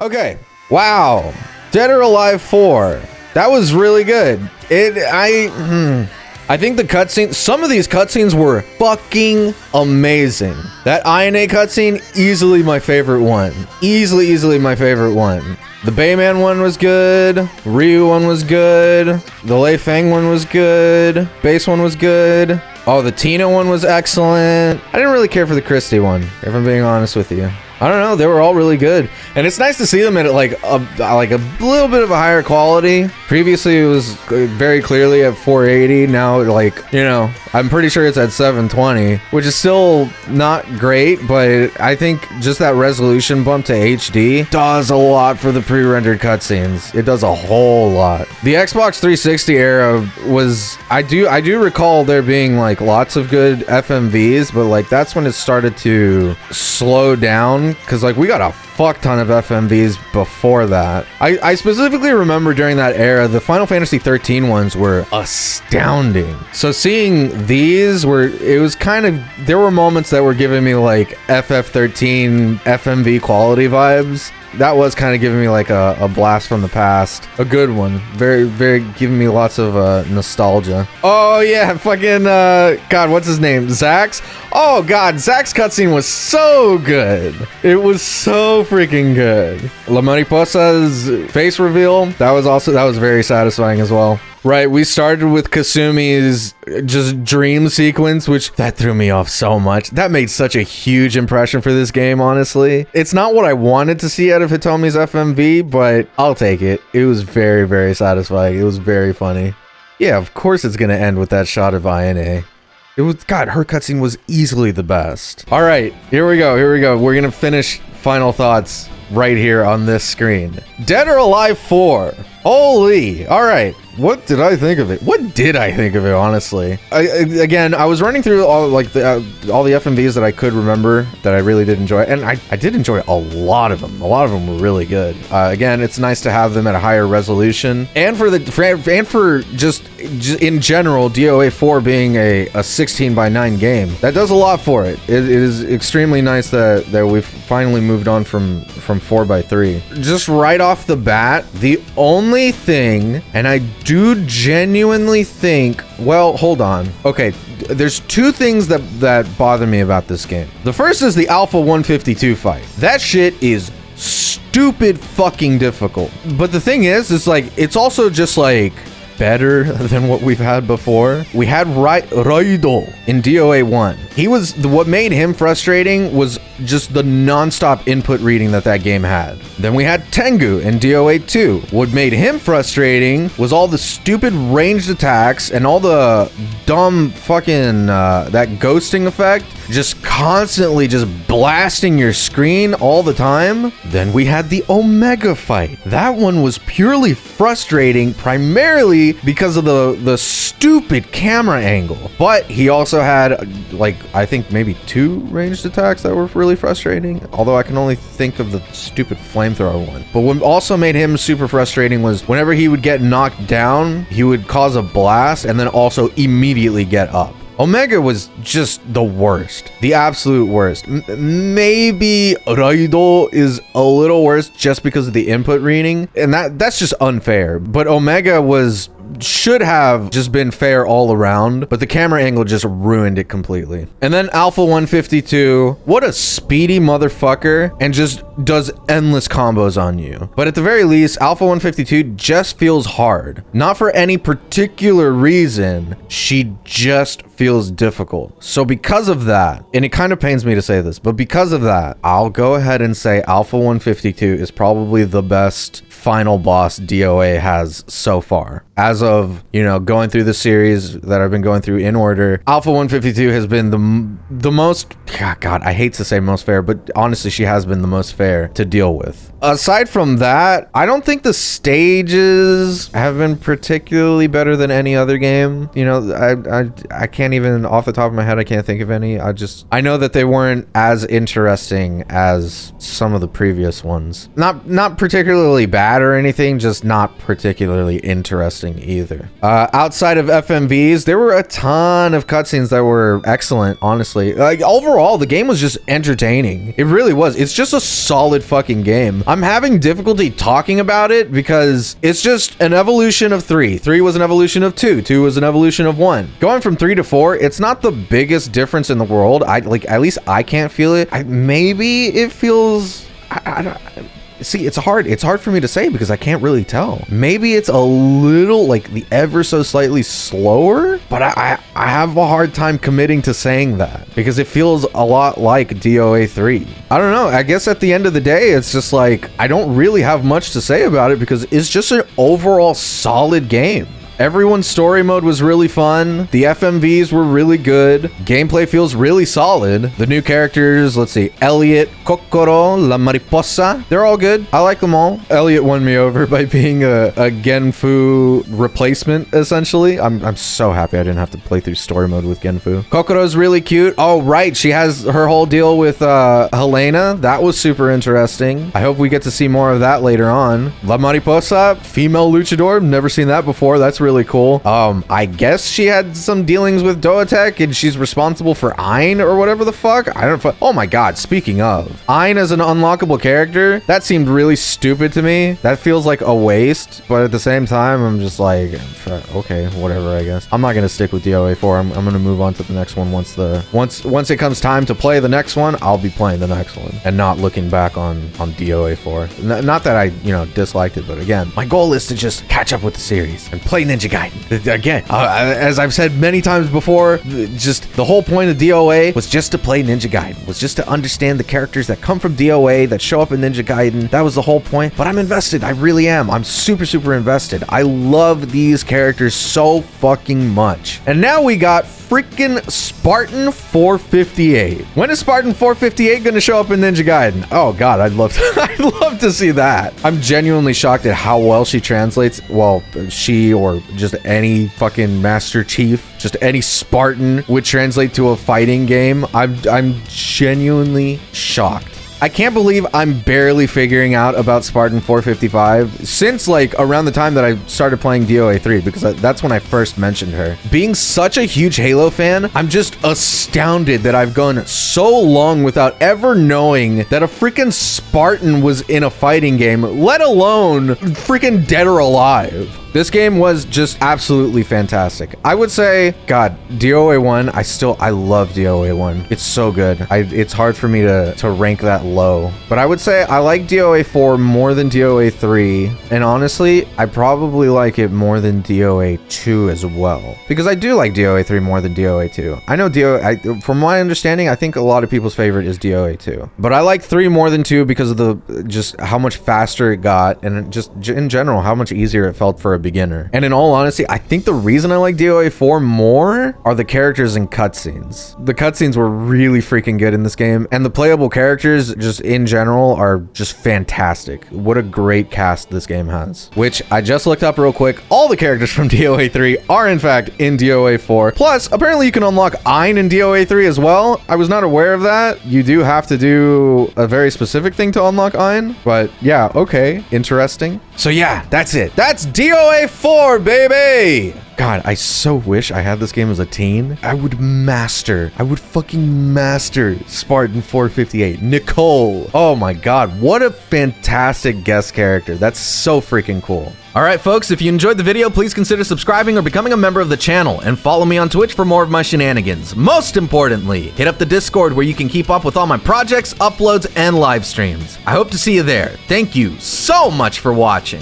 Okay. Wow. Dead or Alive 4. That was really good. I think the cutscenes, some of these cutscenes were fucking amazing. That INA cutscene, easily my favorite one. Easily my favorite one. The Bayman one was good. Ryu one was good. The Lei Feng one was good. Base one was good. Oh, the Tina one was excellent. I didn't really care for the Christie one, if I'm being honest with you. I don't know, they were all really good. And it's nice to see them at like a little bit of a higher quality. Previously it was very clearly at 480. Now, like, you know, I'm pretty sure it's at 720, which is still not great, but I think just that resolution bump to HD does a lot for the pre-rendered cutscenes. It does a whole lot. The Xbox 360 era was, I do recall there being like lots of good FMVs, but like that's when it started to slow down. Because like we got a fuck ton of FMVs before that. I specifically remember during that era, the Final Fantasy 13 ones were astounding. So seeing these it was kind of, there were moments that were giving me like FF13 FMV quality vibes. That was kind of giving me like a blast from the past. A good one. Very giving me lots of nostalgia. Oh yeah, fucking, God, what's his name? Zack's? Oh God, Zack's cutscene was so good. It was so freaking good. La Mariposa's face reveal, that was very satisfying as well. Right, we started with Kasumi's just dream sequence, which that threw me off so much. That made such a huge impression for this game, honestly. It's not what I wanted to see out of Hitomi's FMV, but I'll take it. It was very satisfying. It was very funny. Yeah, of course it's gonna end with that shot of INA. It was, God, her cutscene was easily the best. All right, here we go. We're gonna finish final thoughts right here on this screen. Dead or Alive 4. Holy, all right. What did I think of it? What did I think of it, honestly? Again, I was running through all the FMVs that I could remember that I really did enjoy, and I did enjoy a lot of them. A lot of them were really good. Again, it's nice to have them at a higher resolution, and for just in general, DOA 4 being a 16:9 game, that does a lot for it. It is extremely nice that we've finally moved on from 4:3. Just right off the bat, the only thing, and I do genuinely think, well, hold on. Okay, there's two things that bother me about this game. The first is the Alpha 152 fight. That shit is stupid fucking difficult. But the thing is like, it's also just like better than what we've had before. We had Raido in DOA 1. What made him frustrating was just the non-stop input reading that game had. Then we had Tengu in DOA 2. What made him frustrating was all the stupid ranged attacks and all the dumb fucking, that ghosting effect, just constantly just blasting your screen all the time. Then we had the Omega fight. That one was purely frustrating, primarily because of the stupid camera angle. But he also had, like, I think maybe 2 ranged attacks that were really frustrating, although I can only think of the stupid flamethrower one. But what also made him super frustrating was whenever he would get knocked down, he would cause a blast and then also immediately get up. Omega was just the worst, the absolute worst. Maybe Raido is a little worse just because of the input reading, and that's just unfair. But Omega should have just been fair all around, but the camera angle just ruined it completely. And then Alpha 152, what a speedy motherfucker, and just does endless combos on you. But at the very least, Alpha 152 just feels hard. Not for any particular reason, she just feels difficult. So because of that, and it kind of pains me to say this, but because of that, I'll go ahead and say Alpha 152 is probably the best final boss DOA has so far. As of, you know, going through the series that I've been going through in order, Alpha 152 has been the most, God, I hate to say most fair, but honestly, she has been the most fair to deal with. Aside from that, I don't think the stages have been particularly better than any other game. You know, I can't even, off the top of my head, I can't think of any. I know that they weren't as interesting as some of the previous ones. Not particularly bad or anything, just not particularly interesting either. Outside of FMVs, there were a ton of cutscenes that were excellent, honestly. Like, overall, the game was just entertaining. It really was. It's just a solid fucking game. I'm having difficulty talking about it because it's just an evolution of 3. 3 was an evolution of 2. 2 was an evolution of 1. Going from 3 to 4, it's not the biggest difference in the world. At least I can't feel it. Maybe it feels... I don't... See, it's hard for me to say because I can't really tell. Maybe it's a little, like, the ever so slightly slower, but I have a hard time committing to saying that because it feels a lot like DOA 3. I don't know. I guess at the end of the day, it's just like, I don't really have much to say about it because it's just an overall solid game. Everyone's story mode was really fun. The FMVs were really good. Gameplay feels really solid. The new characters, let's see, Elliot, Kokoro, La Mariposa, they're all good. I like them all. Elliot won me over by being a Genfu replacement, essentially. I'm so happy I didn't have to play through story mode with Genfu. Kokoro's really cute. Oh, right. She has her whole deal with Helena. That was super interesting. I hope we get to see more of that later on. La Mariposa, female luchador. Never seen that before. That's really cool. I guess she had some dealings with Doatek and she's responsible for Ein or whatever the fuck. I don't. Oh my god, speaking of, Ein as an unlockable character, that seemed really stupid to me. That feels like a waste, but at the same time, I'm just like, okay, whatever, I guess. I'm not gonna stick with DOA 4. I'm gonna move on to the next one once it comes time to play the next one. I'll be playing the next one and not looking back on DOA 4. Not that I, disliked it, but again, my goal is to just catch up with the series and play Ninja Gaiden. Again, as I've said many times before, just the whole point of DOA was just to play Ninja Gaiden, was just to understand the characters that come from DOA that show up in Ninja Gaiden. That was the whole point, but I'm invested. I really am. I'm super, super invested. I love these characters so fucking much. And now we got freaking Spartan 458. When is Spartan 458 going to show up in Ninja Gaiden? Oh god, I'd love to see that. I'm genuinely shocked at how well she translates. Well, she or just any fucking Master Chief, just any Spartan would translate to a fighting game. I'm genuinely shocked. I can't believe I'm barely figuring out about Spartan 455 since like around the time that I started playing DOA 3 because that's when I first mentioned her. Being such a huge Halo fan, I'm just astounded that I've gone so long without ever knowing that a freaking Spartan was in a fighting game, let alone freaking Dead or Alive. This game was just absolutely fantastic. I would say, god, DOA 1, I love DOA 1. It's so good. It's hard for me to rank that low. But I would say I like DOA 4 more than DOA 3. And honestly, I probably like it more than DOA 2 as well. Because I do like DOA 3 more than DOA 2. I know from my understanding, I think a lot of people's favorite is DOA 2. But I like 3 more than 2 because of the just how much faster it got and just in general, how much easier it felt for a beginner. And in all honesty, I think the reason I like DOA 4 more are the characters and cutscenes. The cutscenes were really freaking good in this game, and the playable characters just in general are just fantastic. What a great cast this game has. Which I just looked up real quick. All the characters from DOA 3 are in fact in DOA 4. Plus, apparently you can unlock Ein in DOA 3 as well. I was not aware of that. You do have to do a very specific thing to unlock Ein, but yeah, okay, interesting. So yeah, that's it. That's DOA 4, baby! God, I so wish I had this game as a teen. I would fucking master Spartan 458. Nicole. Oh my god, what a fantastic guest character. That's so freaking cool. All right, folks, if you enjoyed the video, please consider subscribing or becoming a member of the channel and follow me on Twitch for more of my shenanigans. Most importantly, hit up the Discord where you can keep up with all my projects, uploads, and live streams. I hope to see you there. Thank you so much for watching.